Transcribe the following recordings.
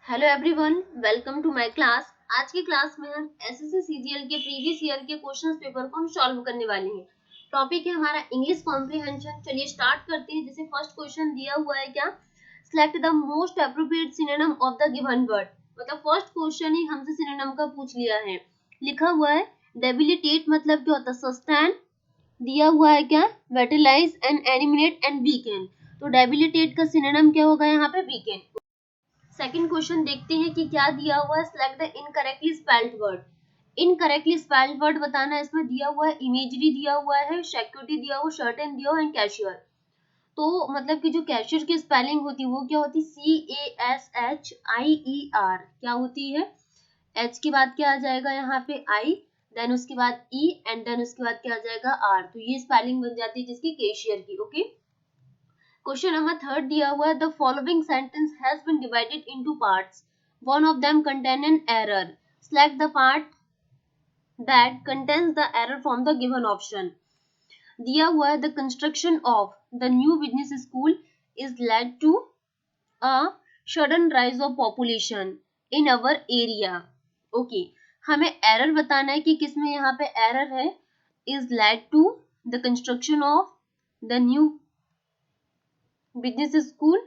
Hello everyone, welcome to my class. आज की class में हम एसएससी सीजीएल के प्रीवियस ईयर के क्वेश्चंस पेपर को हम सॉल्व करने वाले हैं। टॉपिक है हमारा इंग्लिश कॉम्प्रिहेंशन। चलिए स्टार्ट करते हैं। जैसे फर्स्ट क्वेश्चन दिया हुआ है क्या, select the most appropriate synonym of the given word. मतलब फर्स्ट क्वेश्चन ही हमसे सिनोनिम का पूछ लिया है। लिखा हुआ है डेबिलिटेट मतलब क्या होता है, सस्टेन। दिया हुआ है क्या, वेटलाइज एंड एलिमिनेट एंड वीकेन। तो डेबिलिटेट का सिनोनिम क्या होगा यहाँ पे, वीकेन। सेकंड क्वेश्चन देखते हैं कि क्या दिया हुआ है, select the incorrectly spelled word. Incorrectly spelled word बताना है। इसमें दिया हुआ है इमेजरी, दिया हुआ है सिक्योरिटी, दिया हुआ सर्टेन, दिया हुआ है कैशियर। तो मतलब कि जो कैशियर की स्पेलिंग होती है वो क्या होती है, CASHIER। क्या होती है, एच के बाद क्या आ जाएगा यहाँ पे आई, देन उसके बाद ई एंड देन उसके बाद क्या आ जाएगा आर। तो ये स्पेलिंग बन जाती है जिसकी कैशियर की। ओके। क्वेश्चन नंबर थर्ड दिया हुआ है, the following sentence has been divided into parts, one of them contain an error, select the part that contains the error from the given option. दिया हुआ है the construction of the new business school is led to a sudden rise of population in our area. Okay, हमें error बताना है कि किसमें यहाँ पे एरर है, is led to the construction of the new business school.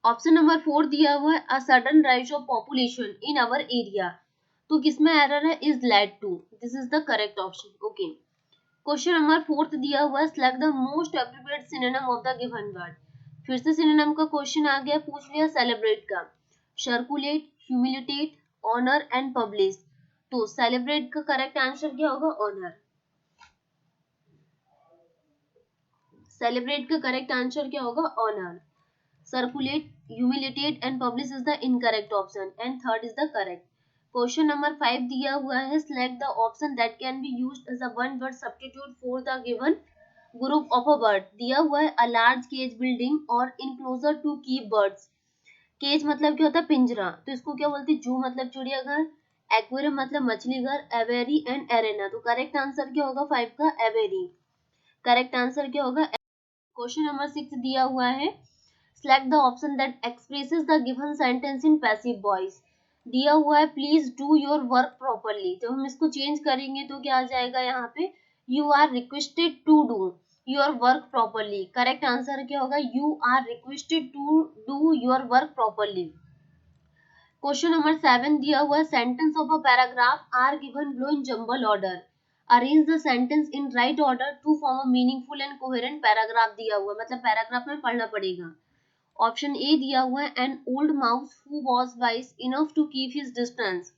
Option number 4 दिया हुआ है a sudden rise of population in our area. तो किसमें एरर है, is led to. This is the correct option. Okay. Question number 4 दिया हुआ है, select the most appropriate synonym of the given word. फिर से सिनोनिम का क्वेश्चन आ गया, पूछ लिया सेलिब्रेट का। Circulate, humiliate, honour and publish. तो सेलिब्रेट का करेक्ट आंसर क्या होगा, ऑनर। सेलिब्रेट का करेक्ट आंसर क्या होगा, honour. Circulate, humiliate and publish is the incorrect option and third is the correct. Question number 5 दिया हुआ है, select the option that can be used as a one word substitute for the given group of a word. दिया हुआ है a large cage building or enclosure to keep birds. Cage मतलब क्या होता है, पिंजरा। तो इसको क्या बोलते हैं, जू मतलब चिड़ियाघर, एक्वेरियम मतलब मछली घर, एवेरी एंड एरेना। तो करेक्ट आंसर क्या होगा 5 का, एवेरी। करेक्ट आंसर क्या होगा। क्वेश्चन नंबर 6 दिया हुआ है, select the option that expresses the given sentence in passive voice। दिया हुआ है please do your work properly. जब हम इसको चेंज करेंगे तो क्या आ जाएगा यहाँ पे, you are requested to do your work properly. Correct answer क्या होगा, you are requested to do your work properly. Question number 7 दिया हुआ है, sentence of a paragraph are given below in jumble order, arrange the sentence in right order to form a meaningful and coherent paragraph. दिया हुआ है मतलब paragraph में पढ़ना पड़ेगा। ऑप्शन ए दिया हुआ है, an old mouse who was wise enough to keep his distance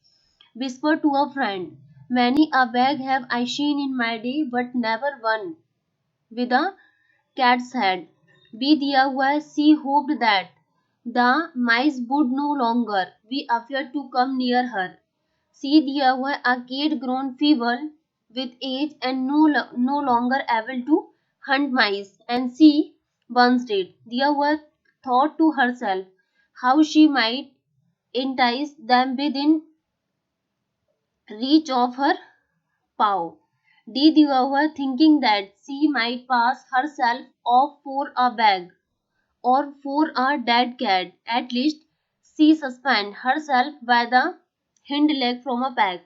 whispered to a friend, many a bag have I seen in my day but never one with a cat's head। B दिया हुआ है, she hoped that the mice would no longer be afraid to come near her। सी दिया हुआ है, a cat grown feeble with age and no longer able to hunt mice। and C once did। दिया हुआ है, thought to herself how she might entice them within reach of her paw। D दिया हुआ है, thinking that she might pass herself off for a bag or for a dead cat, at least she suspend herself by the hind leg from a pack।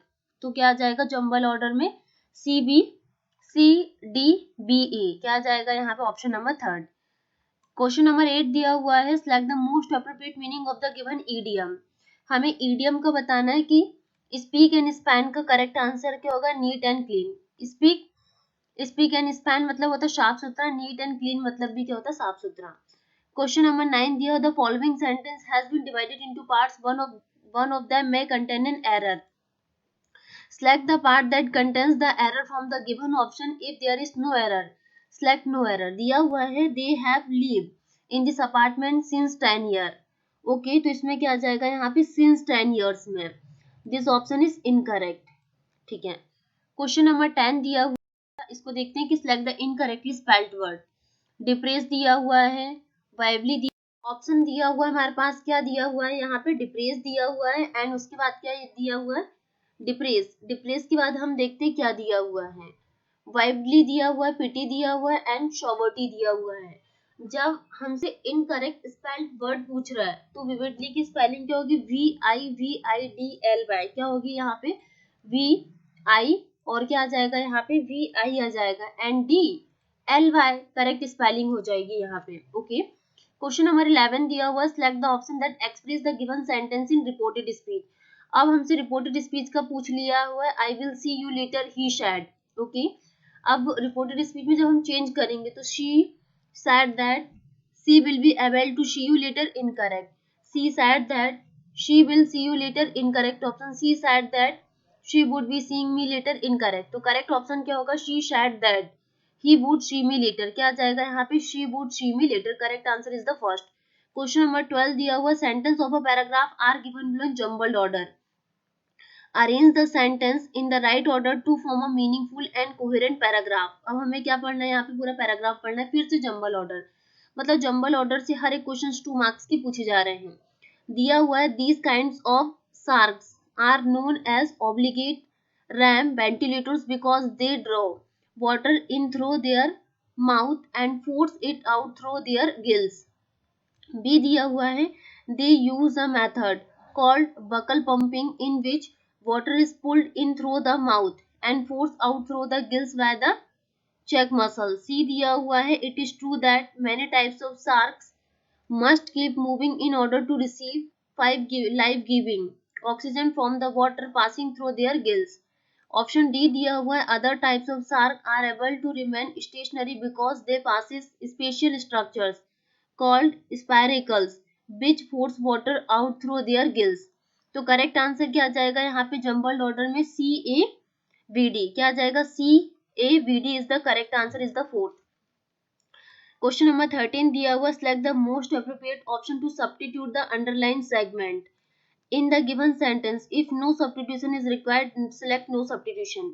तो क्या आ जाएगा jumble order में, CBCDBE। क्या आ जाएगा यहाँ पे, ऑप्शन नंबर 3। क्वेश्चन नंबर 8 दिया हुआ है, select the most appropriate meaning of the given idiom. हमें ईडियम का बताना है कि स्पीक एंड स्पैन का करेक्ट आंसर क्या होगा, neat and clean. Speak and span मतलब होता है साफ सुथरा, नीट एंड क्लीन मतलब भी क्या होता है, साफ सुथरा। क्वेश्चन नंबर 9 दिया, the following sentence has been divided into parts, one of them may contain an error, select the part that contains the error from the given option if there is no error, select no error। दिया हुआ है, they have lived in this apartment since 10 year। Okay, तो इसमें क्या आ जाएगा यहाँ पे, since 10 years में। This option is incorrect. ठीक है। क्वेश्चन नंबर 10 दिया हुआ है, इसको देखते हैं कि select the incorrectly spelled word. Depress दिया हुआ है, वाइवली दिया, ऑप्शन दिया हुआ है हमारे पास, क्या दिया हुआ है यहाँ पे, डिप्रेस दिया हुआ है एंड उसके बाद क्या दिया हुआ है, डिप्रेस। डिप्रेस के बाद हम देखते हैं क्या दिया हुआ है, वाइवली दिया हुआ है, पिटी दिया हुआ है एंड शॉवर्टी दिया हुआ है। जब हमसे इनकरेक्ट स्पेल्ड वर्ड पूछ रहा है तो विविडली की स्पेलिंग क्या होगी, VIVIDLY, क्या होगी यहाँ पे VI, और क्या आ जाएगा यहाँ पे VI आ जाएगा, एंड DLY करेक्ट स्पेलिंग हो जाएगी यहाँ पे। ओके, क्वेश्चन नंबर 11 दिया हुआ, select the option that express the given sentence in reported speech. अब हमसे रिपोर्टेड स्पीच का पूछ लिया हुआ है, I will see you later, he sad. Okay, अब रिपोर्टेड स्पीच में जब हम चेंज करेंगे तो she said that she will be able to see you later, incorrect. She said that she will see you later, incorrect option. She said that she would be seeing me later, incorrect. तो correct option क्या होगा, she said that he would see me later, क्या आ जाएगा यहाँ पे, she would see me later, correct answer is the first. Question number 12 दिया हुआ, sentence of a paragraph are given below in jumbled order, arrange the sentence in the right order to form a meaningful and coherent paragraph. अब हमें क्या पढ़ना है यहाँ पे, पूरा पैराग्राफ पढ़ना है, फिर से जंबल ऑर्डर, मतलब जंबल ऑर्डर से हर एक क्वेश्चन 2 मार्क्स की पूछे जा रहे हैं। दिया हुआ है, these kinds of sharks are known as obligate ram ventilators because they draw water in through their mouth and force it out through their gills. B दिया हुआ है, they use a method called buccal pumping in which water is pulled in through the mouth and forced out through the gills by the cheek muscle. C दिया हुआ है, it is true that many types of sharks must keep moving in order to receive life giving oxygen from the water passing through their gills. Option D दिया हुआ है, other types of shark are able to remain stationary because they possess special structures called spiracles which force water out through their gills. तो correct answer क्या आ जाएगा यहाँ पे jumbled order में, CAVD, क्या आ जाएगा, CAVD is the correct answer, is the fourth. Question number 13 दिया हुआ, select the most appropriate option to substitute the underline segment in the given sentence, if no substitution is required select no substitution.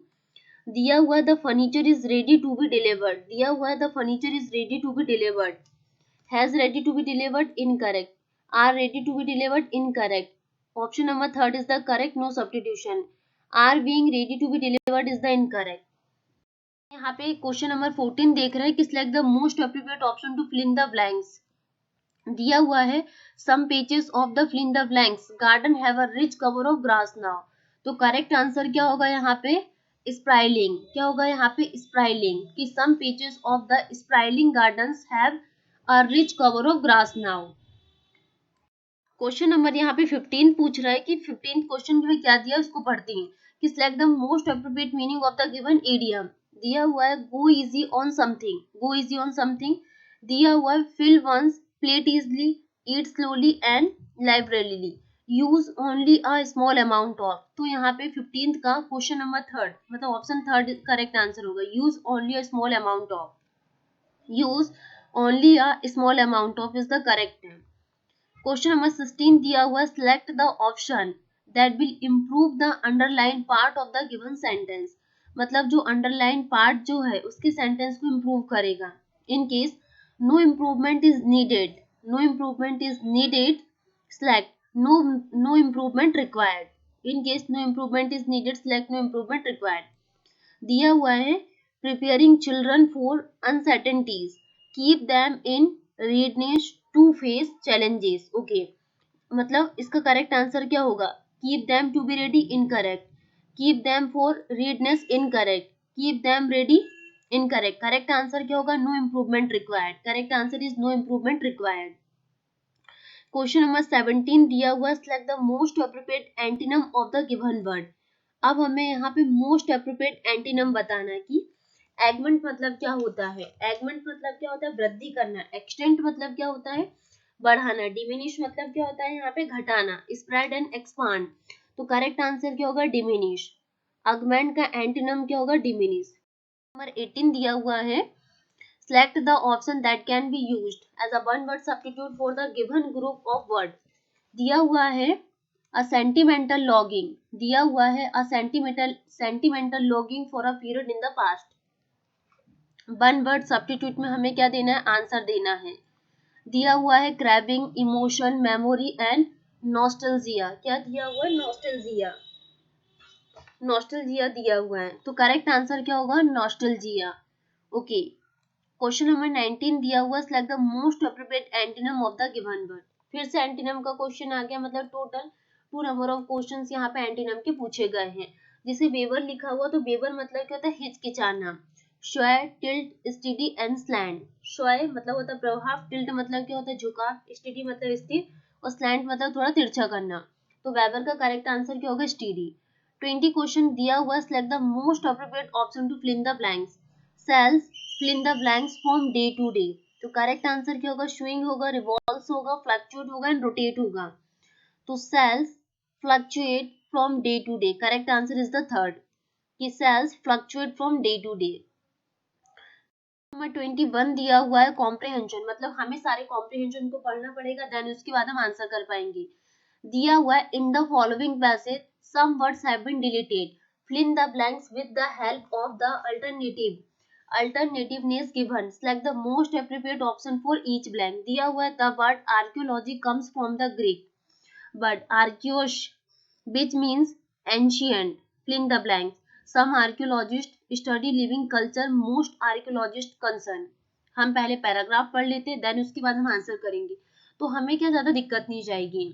दिया हुआ है, the furniture is ready to be delivered, दिया हुआ है the furniture is ready to be delivered, has ready to be delivered, incorrect. Are ready to be delivered, incorrect. Option number 3 is the correct, no substitution. Are being ready to be delivered is the incorrect. यहाँ पे question number 14 देख रहे हैं कि select the most appropriate option to fill in the blanks. दिया हुआ है, some pages of the fill in the blanks garden have a rich cover of grass now. तो करेक्ट आंसर क्या होगा यहाँ पे, स्प्राइलिंग, क्या होगा यहाँ पे, स्प्राइलिंग, कि some pages of the sprawling gardens have a rich cover of grass now. Question number यहाँ पे 15 पूछ रहा है कि 15 क्वेश्चन में क्या दिया उसको पढ़ते हैं कि select the most appropriate meaning of the given idiom. दिया हुआ है, go easy on something, go easy on something. दिया हुआ है, fill one's plate easily, eat slowly and liberally, use only a small amount of. तो यहाँ पे 15 का क्वेश्चन नंबर थर्ड, मतलब ऑप्शन थर्ड करेक्ट आंसर होगा, use only a small amount of, use only a small amount of is the correct name. Question number 16 दिया हुआ, select the option that will improve the underlined part of the given sentence, मतलब जो underlined part जो है उसके sentence को improve करेगा। In case no improvement is needed, no improvement is needed, select no improvement required. In case no improvement is needed, select no improvement required. दिया हुआ है, preparing children for uncertainties, keep them in readiness to face challenges. Okay, मतलब इसका correct answer क्या होगा, keep them to be ready, incorrect. keep them for readiness, incorrect. keep them ready, incorrect. Correct answer क्या होगा, no improvement required. Correct answer is no improvement required. Question number 17 दिया हुआ, select the most appropriate antonym of the given word. अब हमें यहाँ पे most appropriate antonym बताना है कि एगमेंट मतलब क्या होता है, एगमेंट मतलब क्या होता है, वृद्धि करना, एक्सटेंट मतलब क्या होता है, बढ़ाना, डिमिनिश मतलब क्या होता है यहाँ पे, घटाना, स्प्रेड एंड एक्सपांड। तो करेक्ट आंसर क्या होगा, डिमिनिश। अगमेंट का एंटीनम क्या होगा, डिमिनिश। नंबर 18 दिया हुआ है, select the option that can be used as a one word substitute for the given group of words. दिया हुआ है, a sentimental longing, दिया हुआ है, a sentimental longing for a period in the past. One word substitute में हमें क्या देना है, आंसर देना है। दिया हुआ है, craving, emotion, memory and nostalgia, क्या दिया हुआ है, नॉस्टैल्जिया, नॉस्टैल्जिया दिया हुआ है। तो करेक्ट आंसर क्या होगा, नॉस्टैल्जिया। ओके, क्वेश्चन नंबर 19 दिया हुआ select the most appropriate antonym of the given word. फिर से एंटोनिम का क्वेश्चन आ गया, मतलब टोटल 2 नंबर ऑफ क्वेश्चंस यहाँ पे एंटोनिम के पूछे गए हैं। जैसे वेवर लिखा हुआ, तो वेवर मतलब क्या होता है, हिचकिचाना। शॉय, टिल्ट, स्टेडी एंड स्लैंट। शॉय मतलब होता है प्रभाव, टिल्ट मतलब क्या होता है, झुकाव, स्टेडी मतलब स्थिर, और स्लैंट मतलब थोड़ा तिरछा करना। तो वेबर का करेक्ट आंसर क्या होगा, स्टेडी। 20 क्वेश्चन दिया हुआ, select the most appropriate option to fill in the blanks. Sales fill in the blanks from day to day. तो करेक्ट आंसर क्या होगा, स्विंग होगा, रिवॉल्व्स होगा, फ्लक्चुएट होगा एंड रोटेट होगा। तो sales fluctuate from day to day, correct answer is the third, कि sales fluctuate from day to day. Number 21 दिया हुआ है कॉम्प्रिहेंशन, मतलब हमें सारे कॉम्प्रिहेंशन को पढ़ना पड़ेगा, देन उसके बाद हम आंसर कर पाएंगे। दिया हुआ है in the following passage some words have been deleted, fill in the blanks with the help of the alternative is given, select the most appropriate option for each blank। दिया हुआ है the word archaeology comes from the Greek word archaeos which means ancient, fill in the blanks। some archaeologists study living culture, most archaeologists concern। हम पहले paragraph पढ़ लेते, then उसके बाद हम आंसर करेंगे, तो हमें क्या ज्यादा दिक्कत नहीं जाएगी।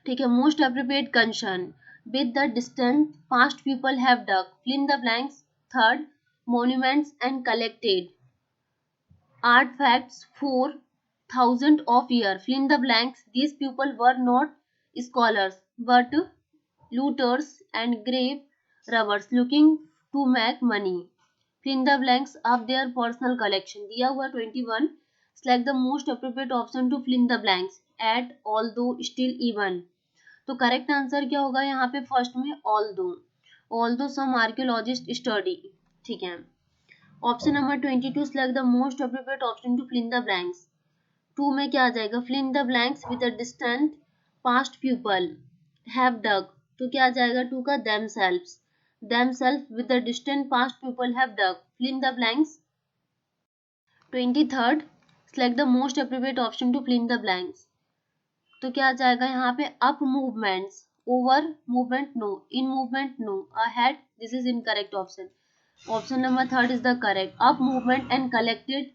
ठीक है, most appropriate concern with the distant past people have dug, fill in the blanks. Third, monuments and collected artifacts for thousands of years, fill in the blanks। these people were not scholars but looters and grave robbers looking to make money, fill in the blanks of their personal collection। दिया हुआ 21, select the most appropriate option to fill in the blanks at, although, still, even। तो correct answer क्या होगा यहाँ पे, first में although some archaeologists study। ठीक है, option number 22, select the most appropriate option to fill in the blanks। 2 में क्या आ जाएगा, fill in the blanks with a distant past people have dug। तो क्या आ जाएगा 2 का, themselves with the distant past people have dug, fill in the blanks। 23rd, select the most appropriate option to fill in the blanks। तो क्या आ जाएगा यहाँ पे, up movements, over movement no, in movement no, ahead this is incorrect option। Option number 3rd is the correct, up movement and collected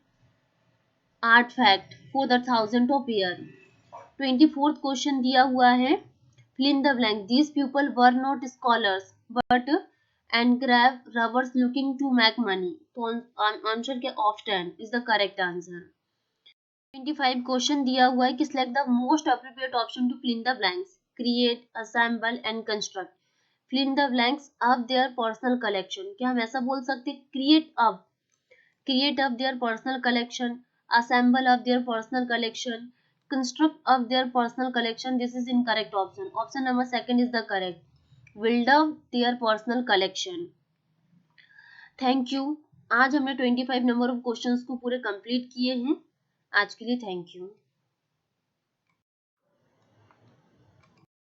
artifact for the thousand of year। 24th question दिया हुआ है, fill in the blank। these people were not scholars but engrave robbers looking to make money। तो answer क्या, option is the correct answer. 25 question दिया हुआ है कि select the most appropriate option to fill in the blanks, create, assemble and construct, fill in the blanks of their personal collection। क्या हम ऐसा बोल सकते, create of their personal collection, assemble of their personal collection, construct of their personal collection। this is incorrect option, option number 2nd is the correct, build up their personal collection। Thank you. आज हमने 25 number of questions को पूरे complete किए हैं। आज के लिए thank you.